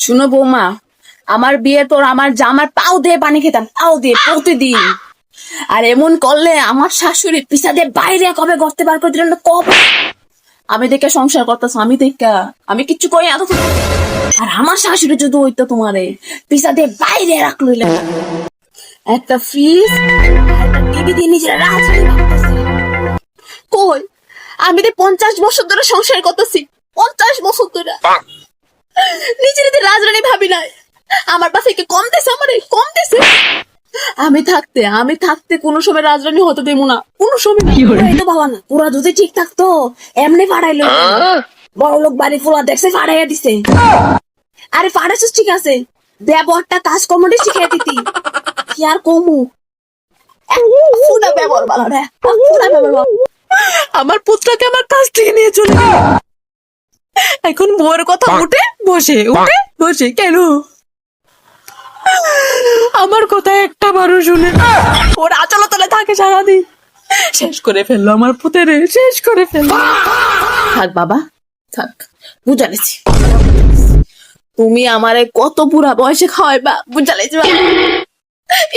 শুনো বৌমা, আমার বিয়ে তোর আমার জামার পাও দিয়ে পানি খেতাম, পাও দিয়ে প্রতিদিন। আর এমন করলে আমার শাশুড়ি পিছা দিয়ে বাইরে কবে করতে বার করে দিলেন না কবে। আমি দেখে সংসার করতেছ, আমি কিচ্ছু কই এত। আর আমার শাশুড়ি যদি হইতো তোমারে পিছা দিয়ে বাইরে রাখলো, একটা ফ্রিজ একটা টিভি দিয়ে নিজেরা রাজধানী ভাবতেছে। কই আমি তো 50 বছর ধরে সংসার করতেছি, 50 বছর ধরে নিজের রাজরানী ভাবি নাই। আমার পাশে কি কম দিছে, আমার কম দিছে। আমি থাকতে কোনো সময় রাজরানী হতে দেবো না, কোনো সময় তো বাবা না। ওরা যদি ঠিক থাকতো এমনি ফাড়াইলো, বড় লোক বাড়ি ফোলা দেখছে ফাড়াইয়া দিছে। আরে ফাড়াইছিস ঠিক আছে, ব্যবহারটা কাজ কর্মটি শিখিয়ে দিতি, কি আর কমু। পুরা ব্যবহার ভালো রে, পুরা ব্যবহার ভালো। আমার পুত্রকে আমার কাছ থেকে নিয়ে চলে গেল। এখন বউয়ের কথা উঠে বসে কেন? আমার কথা একটা বারো শুনে ওর আচল তলে থাকে সারাদিন। শেষ করে ফেললো আমার পুতেরে, শেষ করে ফেললো। থাক বাবা থাক, বুঝালেছি। তুমি আমারে কত বুড়া বয়সে খাওয়াইবা, বুঝালেছি।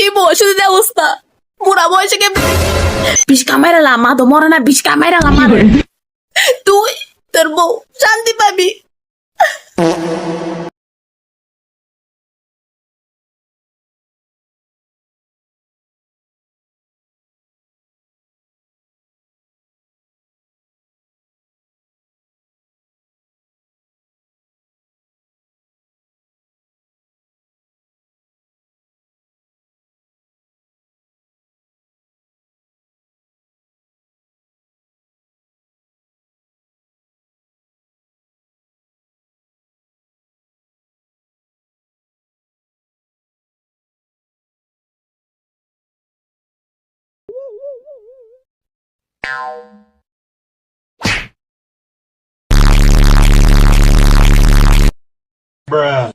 এই বয়সে যদি অবস্থা, বুড়া বয়সে কে বিষ কামাইরালাম, মা তো মরে না, বিষ কামাইরালাম। তুই তোর বউ শান্তি পাবি। Bruh.